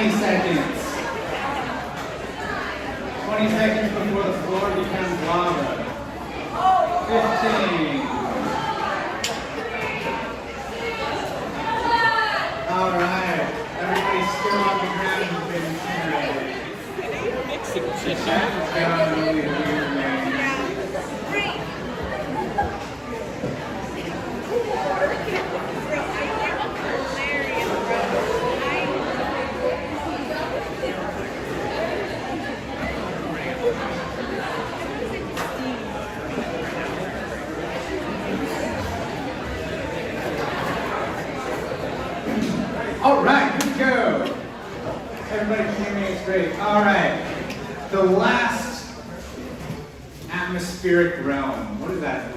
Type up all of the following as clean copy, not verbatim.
20 seconds. 20 seconds before the floor becomes lava. 15. All right. Everybody's still on the ground and been incinerated. The chat is down really weird, man. All right, here we go. Everybody can hear me, it's great. All right, the last atmospheric realm. What is that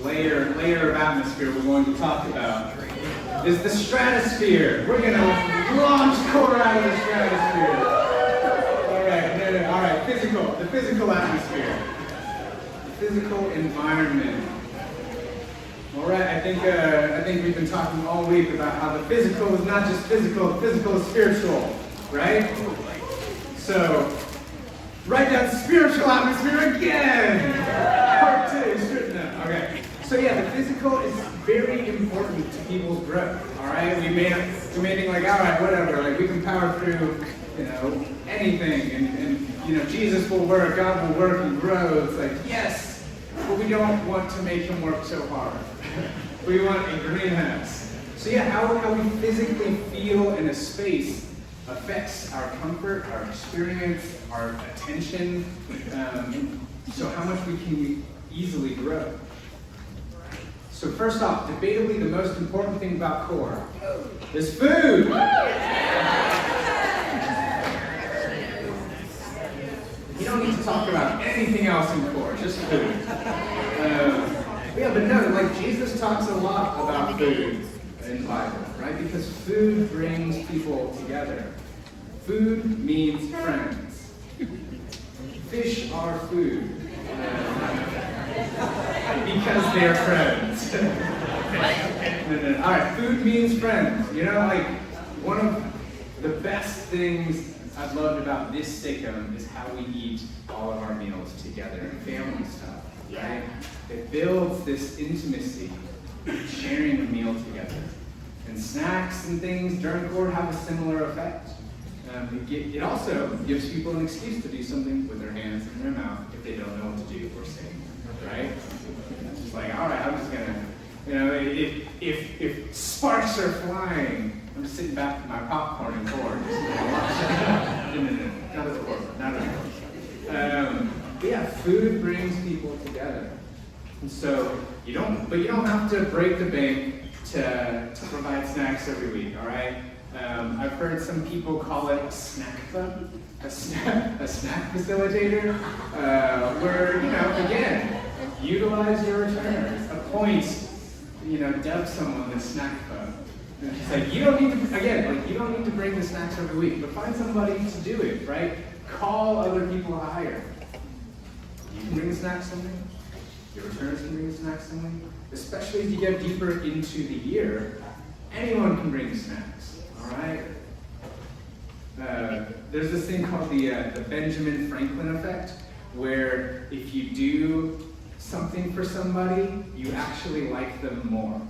layer of atmosphere we're going to talk about? Is the stratosphere. We're gonna launch core out of the stratosphere. All right, the physical atmosphere, the physical environment. All right, I think we've been talking all week about how the physical is not just physical, the physical is spiritual, right? So, write down spiritual atmosphere again! Part 2, no, okay. So yeah, the physical is very important to people's growth, all right? We may think like, all right, whatever, like we can power through, anything, and Jesus will work, God will work and grow. It's like, yes, but we don't want to make him work so hard. We want a greenhouse. So yeah, how we physically feel in a space affects our comfort, our experience, our attention, so how much we can easily grow. So first off, debatably the most important thing about core is food. You don't need to talk about anything else in core, just food. Yeah, but no, like Jesus talks a lot about food in the Bible, right? Because food brings people together. Food means friends. Fish are food. Because they're friends. No. All right, food means friends. Like one of the best things I've loved about this SICM is how we eat all of our meals together and family stuff, right? It builds this intimacy, sharing a meal together. And snacks and things during core have a similar effect. It also gives people an excuse to do something with their hands and their mouth if they don't know what to do or say, right? It's just like, all right, I'm just gonna, if sparks are flying, I'm just sitting back with my popcorn and core, just watch. No, not as a core, not as a core. But yeah, food brings people together. And so you don't have to break the bank to provide snacks every week, all right? I've heard some people call it a snack club, a snack facilitator, where, Again, utilize your returners. Appoint, dub someone the snack club. And she's like, you don't need to bring the snacks every week, but find somebody to do it, right? Call other people to hire. You can bring the snacks something. Your returners can bring the snacks something. Especially as you get deeper into the year, anyone can bring snacks. All right. There's this thing called the Benjamin Franklin effect, where if you do something for somebody, you actually like them more.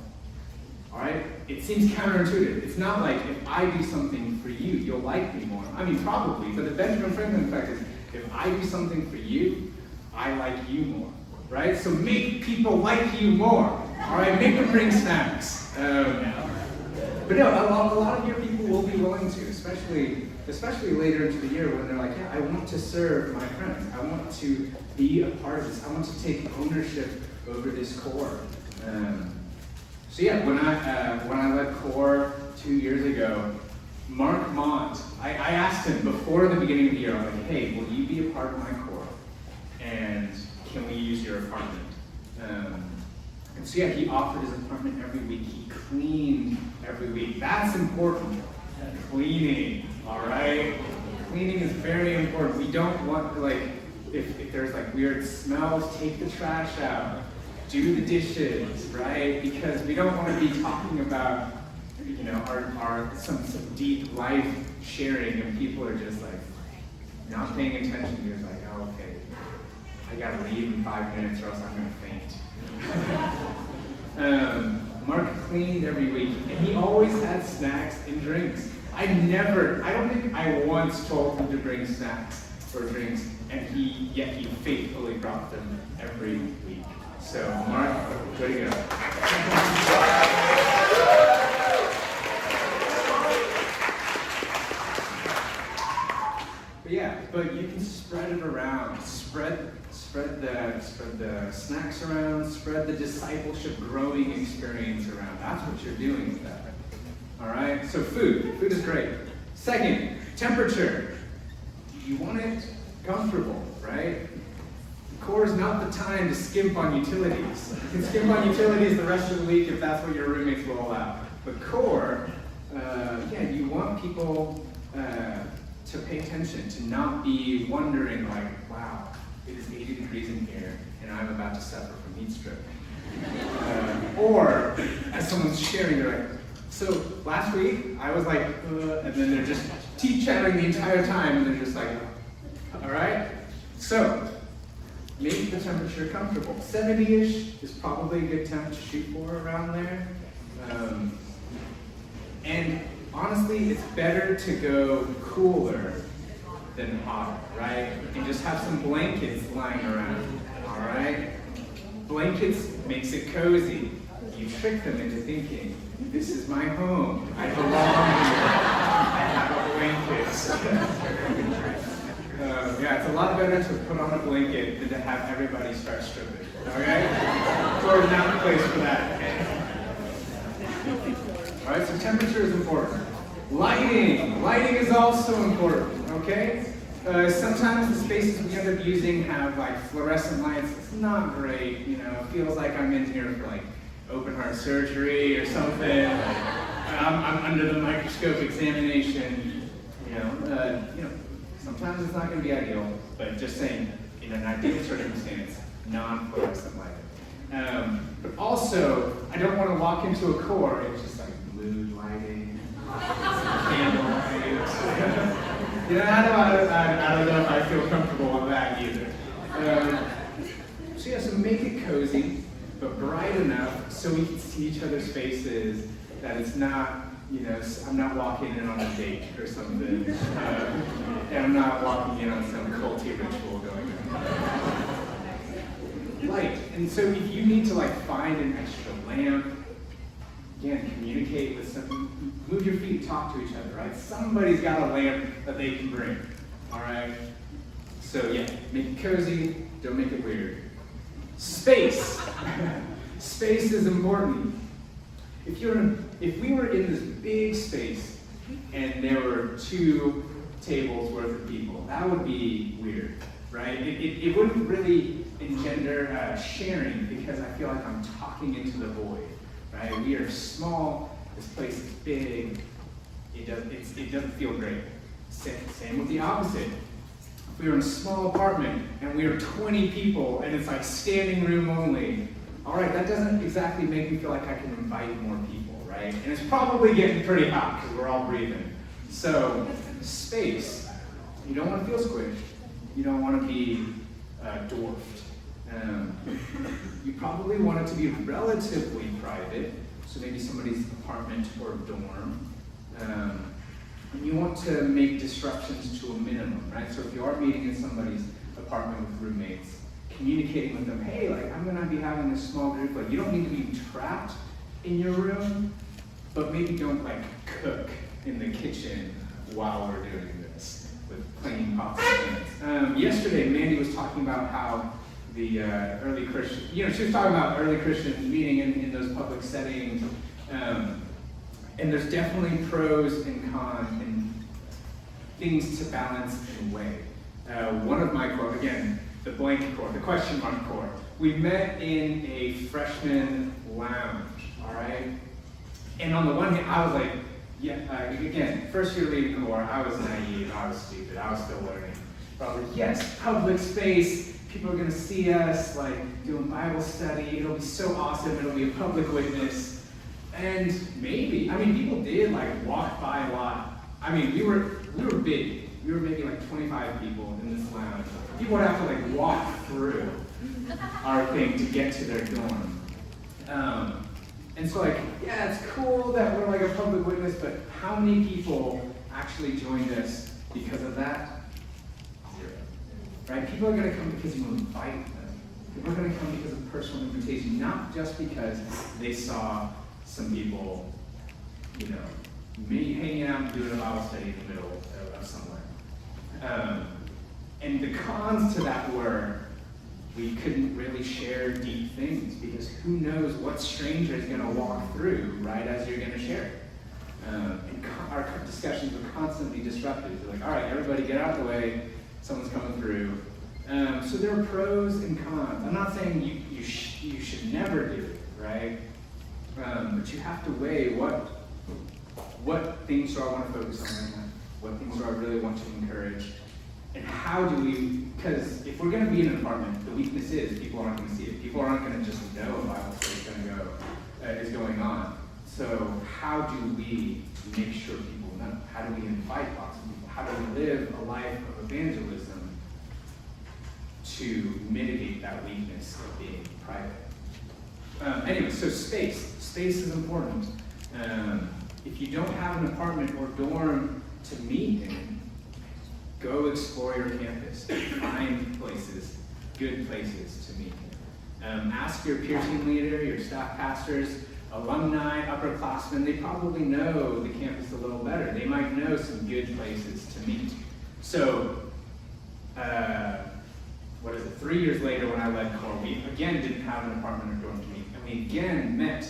All right? It seems counterintuitive. It's not like if I do something for you, you'll like me more. I mean, probably, but the Benjamin Franklin effect is if I do something for you, I like you more. Right? So make people like you more. All right? Make them bring snacks. But no, a lot of your people will be willing to, especially later into the year when they're like, yeah, I want to serve my friends. I want to be a part of this. I want to take ownership over this core. So yeah, when I led core 2 years ago, Mark Mont, I asked him before the beginning of the year, I was like, hey, will you be a part of my core? And can we use your apartment? And so yeah, he offered his apartment every week. He cleaned every week. That's important. Cleaning, all right? Cleaning is very important. We don't want to, like, if there's like weird smells, take the trash out. Do the dishes, right? Because we don't want to be talking about are some deep life sharing, and people are just like not paying attention. You're like, oh, okay, I gotta leave in 5 minutes or else I'm gonna faint. Mark cleaned every week, and he always had snacks and drinks. I don't think I once told him to bring snacks or drinks, and yet he faithfully brought them every week. So, Mark, way to go. But you can spread it around. Spread the snacks around. Spread the discipleship growing experience around. That's what you're doing with that. All right. So food is great. Second, temperature. You want it comfortable, right? Core is not the time to skimp on utilities. You can skimp on utilities the rest of the week if that's what your roommates roll out. But core, you want people to pay attention, to not be wondering like, wow, it is 80 degrees in here and I'm about to suffer from heat stroke. Or as someone's sharing, they're like, so last week I was like, and then they're just teeth chattering the entire time and they're just like, all right? So, make the temperature comfortable. 70-ish is probably a good temp to shoot for around there. And honestly, it's better to go cooler than hotter, right? And just have some blankets lying around, all right? Blankets makes it cozy. You trick them into thinking, this is my home. I belong here. I have a blanket. It's a lot better to put on a blanket than to have everybody start stripping, okay? We're not the place for that, okay? All right, so temperature is important. Lighting is also important, okay? Sometimes the spaces we end up using have like fluorescent lights. It's not great, it feels like I'm in here for like open heart surgery or something. I'm under the microscope examination, sometimes it's not going to be ideal, but just saying, in an ideal circumstance, non-fluorescent lighting. But also, I don't want to walk into a core and it's just like mood lighting, candle lights. I don't know if I feel comfortable with that either. So make it cozy, but bright enough so we can see each other's faces, that it's not, I'm not walking in on a date or something, and I'm not walking in on some culty ritual going on. Light, and so if you need to find an extra lamp, again, communicate with move your feet, talk to each other, right? Somebody's got a lamp that they can bring, all right? So make it cozy, don't make it weird. Space. Space is important. If we were in this big space and there were 2 tables worth of people, that would be weird, right? It wouldn't really engender sharing because I feel like I'm talking into the void, right? We are small, this place is big, it doesn't feel great. Same with the opposite. If we were in a small apartment and we were 20 people and it's like standing room only, all right, that doesn't exactly make me feel like I can invite more people, right? And it's probably getting pretty hot because we're all breathing. So, space. You don't want to feel squished. You don't want to be dwarfed. You probably want it to be relatively private, so maybe somebody's apartment or dorm. And you want to make disruptions to a minimum, right? So if you are meeting in somebody's apartment with roommates, communicating with them, hey, I'm going to be having this small group. You don't need to be trapped in your room, but maybe don't cook in the kitchen while we're doing this with cleaning pots and pans. Yesterday, Mandy was talking about how the early Christian, she was talking about early Christians meeting in those public settings, and there's definitely pros and cons and things to balance and weigh. One of my core, again, the blank core, the question mark core. We met in a freshman lounge, all right? And on the one hand, I was like, again, first year leading core, I was naive, I was stupid, I was still learning. Probably, yes, public space, people are gonna see us, doing Bible study, it'll be so awesome, it'll be a public witness. And maybe, people did like walk by a lot. We were big. We were maybe like 25 people in this lounge. People would have to like walk through our thing to get to their dorm. And so like, yeah, it's cool that we're like a public witness, but how many people actually joined us because of that? Zero. Right? People are gonna come because you invite them. People are gonna come because of personal invitation, not just because they saw some people, me hanging out and doing a Bible study in the middle of somewhere. And the cons to that were we couldn't really share deep things because who knows what stranger is going to walk through right as you're going to share. And our discussions were constantly disrupted. They're like, all right, everybody get out of the way. Someone's coming through. So there are pros and cons. I'm not saying you should never do it, right? But you have to weigh what things do I want to focus on right now? What things do I really want to encourage? And how do we, because if we're going to be in an apartment, the weakness is people aren't going to see it. People aren't going to just know a Bible study is going on. So how do we make sure people know? How do we invite lots of people? How do we live a life of evangelism to mitigate that weakness of being private? Anyway, so space. Space is important. If you don't have an apartment or dorm to meet in, go explore your campus. Find places, good places to meet in. Ask your peer team leader, your staff pastors, alumni, upperclassmen. They probably know the campus a little better. They might know some good places to meet. So, 3 years later when I led Core, we again didn't have an apartment or dorm to meet. And we again met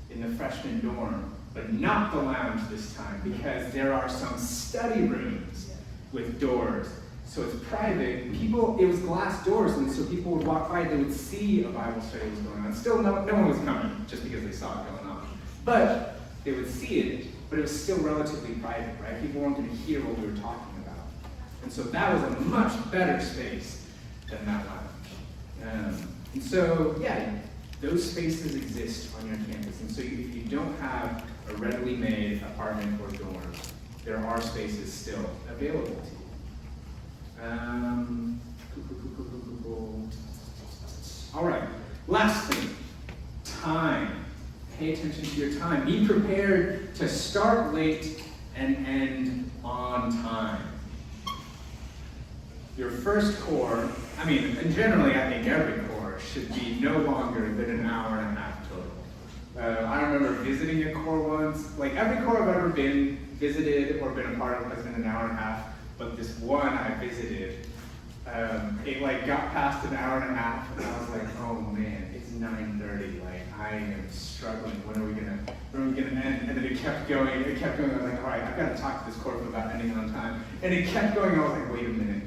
in the freshman dorm, but not the lounge this time because there are some study rooms with doors. So it's private. It was glass doors, and so people would walk by, they would see a Bible study was going on. Still, no one was coming just because they saw it going on. But they would see it, but it was still relatively private, right? People weren't going to hear what we were talking about. And so that was a much better space than that lounge. And so, yeah, those spaces exist on your campus. And so if you don't have a readily made apartment or dorm, there are spaces still available to you. All right, last thing, time. Pay attention to your time. Be prepared to start late and end on time. Your first core, and generally I think every core should be no longer than an hour and a half total. I remember visiting a core once. Like every core I've ever visited or been a part of has been an hour and a half, but this one I visited, it like got past an hour and a half, and I was like, oh man, it's 9:30. Like I am struggling. When are we gonna end? And then it kept going. I was like, all right, I've got to talk to this core about ending on time. And it kept going. I was like, wait a minute.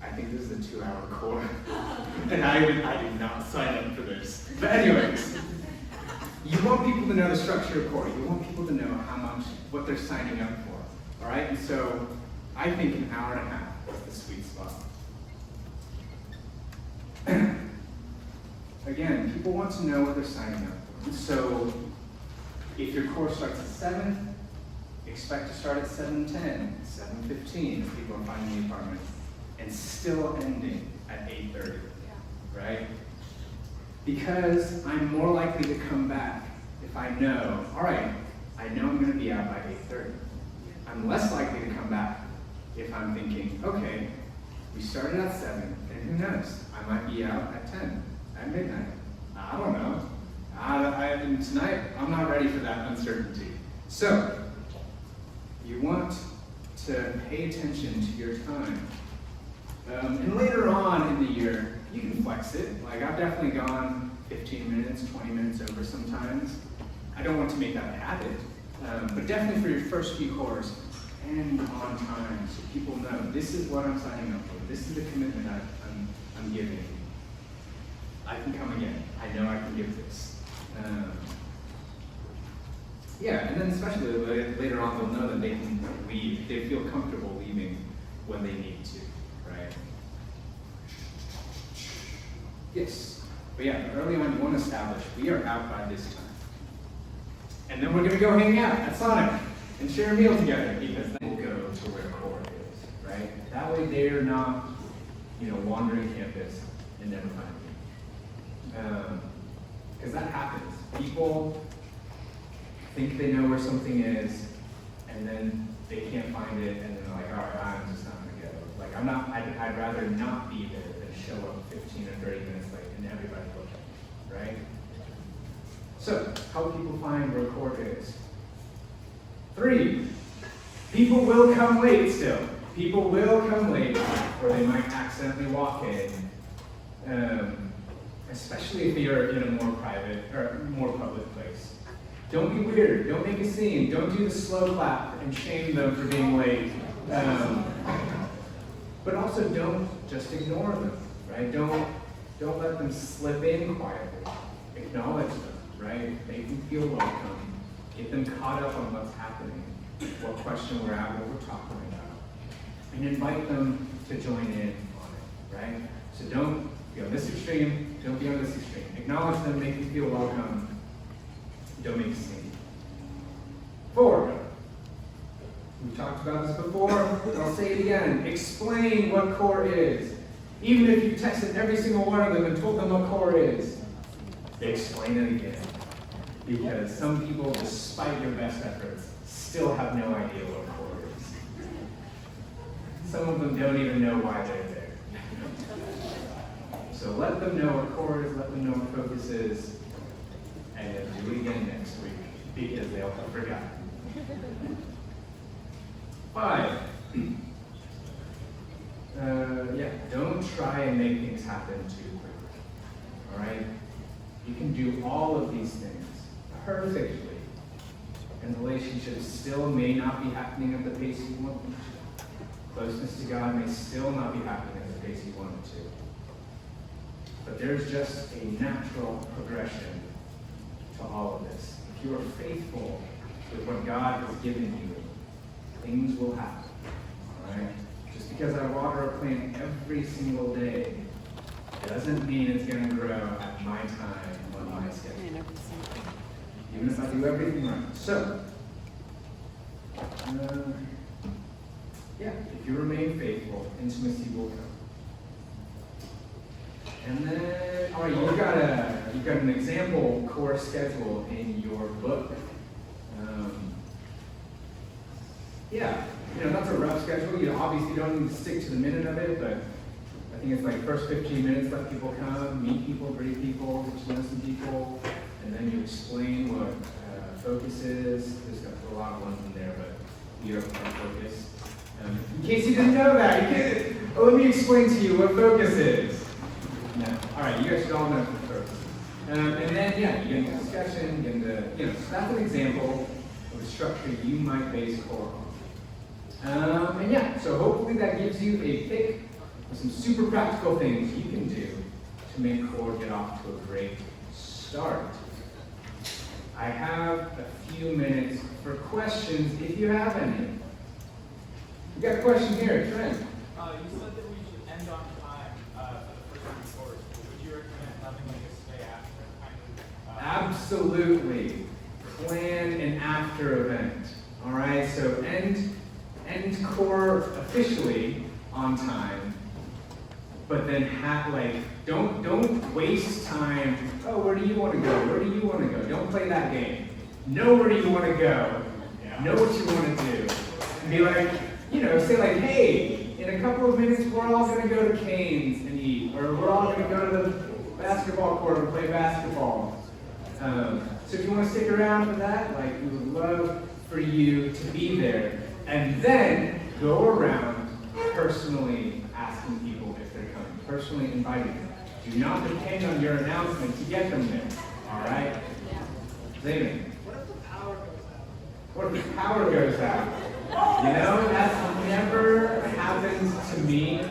I think this is a 2-hour core, and I did not sign up for this. But anyways, you want people to know the structure of core. You want people to know what they're signing up for. All right, and so I think an hour and a half is the sweet spot. Again, people want to know what they're signing up for. And so if your core starts at 7, expect to start at 7:10, 7:15 if people are finding the apartment, and still ending at 8:30, right? Because I'm more likely to come back if I know, all right, I know I'm going to be out by 8:30. I'm less likely to come back if I'm thinking, okay, we started at 7, and who knows, I might be out at 10, at midnight. I don't know. Tonight, I'm not ready for that uncertainty. So, you want to pay attention to your time. And later on in the year, you can flex it. Like I've definitely gone 15 minutes, 20 minutes over sometimes. I don't want to make that a habit, but definitely for your first few cores, end on time so people know this is what I'm signing up for. This is the commitment I'm giving. I can come again. I know I can give this. And then especially later on, they'll know that they can leave. They feel comfortable leaving when they need to. Right? Yes. But yeah, early on you want to establish we are out by this time. And then we're going to go hang out at Sonic and share a meal together because then we'll go to where core is, right? That way they're not, wandering campus and never finding me. Because that happens. People think they know where something is, and then they can't find it, and then they're like, all right, I'm just not going to go. Like, I'd rather not be there than show up 15 or 30 minutes late and everybody's looking, right? So, help people find where core is. 3, people will come late still. People will come late, or they might accidentally walk in, especially if you're in a more private or more public place. Don't be weird. Don't make a scene. Don't do the slow clap and shame them for being late. But also don't just ignore them, right? Don't let them slip in quietly. Acknowledge them, right? Make them feel welcome. Get them caught up on what's happening, what question we're at, what we're talking about. And invite them to join in on it, right? So don't be on this extreme, don't be on this extreme. Acknowledge them, make them feel welcome. Don't make a scene. 4, we've talked about this before, but I'll say it again. Explain what core is. Even if you tested every single one of them and told them what core is, explain it again. Because some people, despite your best efforts, still have no idea what core is. Some of them don't even know why they're there. So let them know what core is, let them know what focus is, and then do it again next week, because they'll have forgotten. 5, don't try and make things happen too quickly, all right? You can do all of these things perfectly, and relationships still may not be happening at the pace you want them to. Closeness to God may still not be happening at the pace you want it to. But there's just a natural progression to all of this. If you are faithful with what God has given you, things will happen. All right? Just because I water a plant every single day doesn't mean it's going to grow at my time on my schedule. Even if I do everything right. So, if you remain faithful, intimacy will come. And then, all right, you've got an example course schedule in your book. That's a rough schedule. You obviously don't need to stick to the minute of it, but I think it's like first 15 minutes, let people come, meet people, greet people, get to know some people, and then you explain what focus is. There's a lot of ones in there, but you're on focus. In case you didn't know that, let me explain to you what focus is. No. All right, you guys should all know what focus is. And then, you get into discussion, get into, so that's an example of a structure you might base core on. So hopefully that gives you a pick of some super practical things you can do to make core get off to a great start. I have a few minutes for questions if you have any. We got a question here, Trent. You said that we should end on time for the first 3 courses. Would you recommend having like a stay after Absolutely. Plan an after event. All right. So end core officially on time, but then don't waste time. Oh, where do you want to go? Where do you want to go? Don't play that game. Know where do you want to go. Know what you want to do. And be like, say like, hey, in a couple of minutes we're all going to go to Cane's and eat, or we're all going to go to the basketball court and play basketball. So if you want to stick around for that, we would love for you to be there. And then go around personally asking people if they're coming, personally inviting them. Do not depend on your announcement to get them there. All right? Zayman. What if the power goes out? What if the power goes out? That's never happened to me,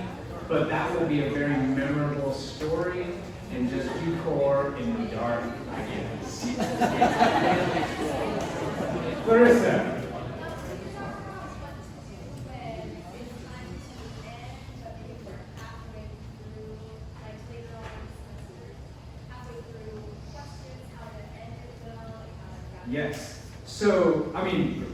but that will be a very memorable story, and just do core in the dark, I guess. Clarissa. Yes. So, I mean,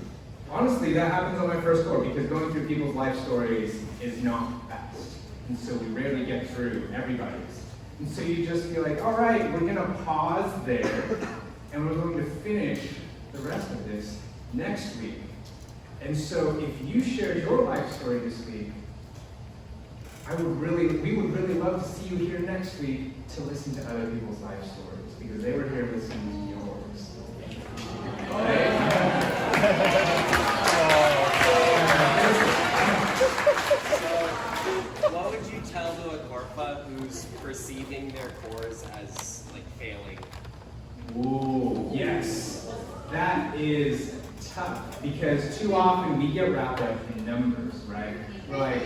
honestly, that happens on my first core because going through people's life stories is not fast. And so we rarely get through everybody's. And so you just feel like, all right, we're gonna pause there and we're going to finish the rest of this next week. And so if you shared your life story this week, we would really love to see you here next week to listen to other people's life stories because they were here listening to yours. So, what would you tell to a Corpa who's perceiving their cores as like failing? Ooh, yes. That is tough because too often we get wrapped up in numbers, right? We're like,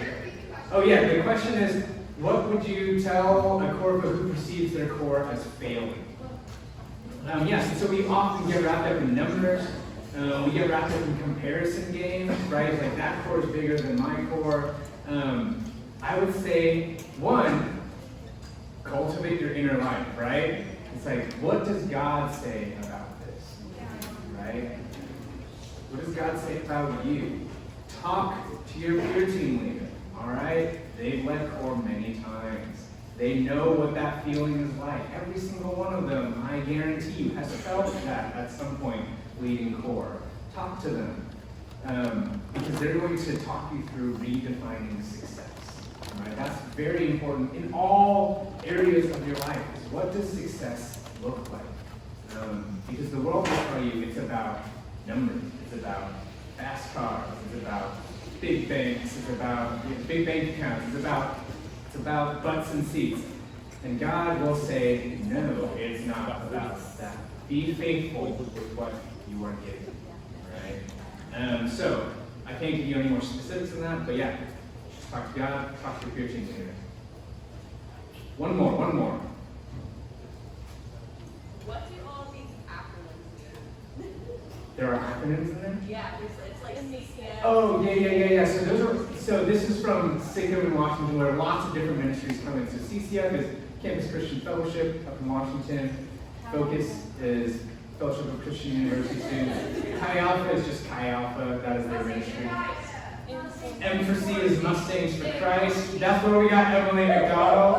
oh yeah, the question is, what would you tell a Corpa who perceives their core as failing? Yes, so we often get wrapped up in numbers. We get wrapped up in comparison games, right? Like that core is bigger than my core. I would say, one, cultivate your inner life, right? It's like, what does God say about this, right? What does God say about you? Talk to your peer team leader, all right? They've led core many times. They know what that feeling is like. Every single one of them, I guarantee you, has felt that at some point leading core. Talk to them because they're going to talk you through redefining success. Right? That's very important in all areas of your life. Is what does success look like? Because the world will tell you it's about numbers, it's about fast cars, it's about big banks, it's about big bank accounts, it's about butts and seats. And God will say, no, it's not about that. Be faithful with what you are given. Right? So I can't give you any more specifics than that, but yeah. Talk to God, talk to your peer team leader. One more. What do all these acronyms mean? There are acronyms in there? Yeah, it's like SICM. Oh, yeah. So this is from SICM in Washington, where lots of different ministries come in. So CCM is Campus Christian Fellowship up in Washington. Focus is Fellowship of Christian University Students. Chi Alpha is just Chi Alpha, that is their ministry. M for C is Mustangs for Christ. That's where we got Emily McDonald.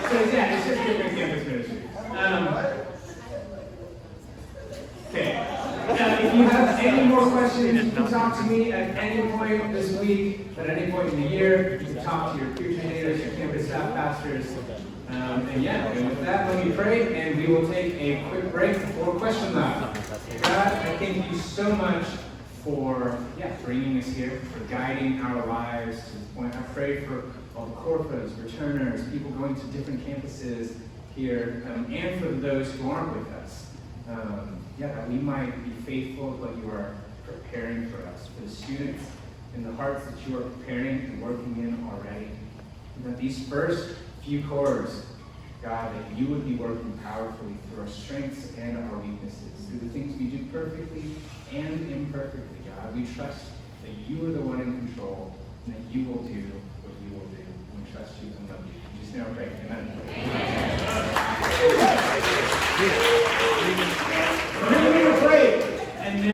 So yeah, it's just different campus ministries. Okay. If you have any more questions, you can talk to me at any point this week, at any point in the year. You can talk to your peer leaders, your campus staff pastors. And with that, let me pray, and we will take a quick break before question lab. God, I thank you so much for bringing us here, for guiding our lives to this point. I pray for all the Corpas, returners, people going to different campuses here, and for those who aren't with us. That we might be faithful to what you are preparing for us, for the students and the hearts that you are preparing and working in already. And that these first few cores, God, that you would be working powerfully through our strengths and our weaknesses, through the things we do perfectly and imperfectly, God. We trust that you are the one in control and that you will do what you will do. We trust you and love you. In Jesus' name I pray. Amen.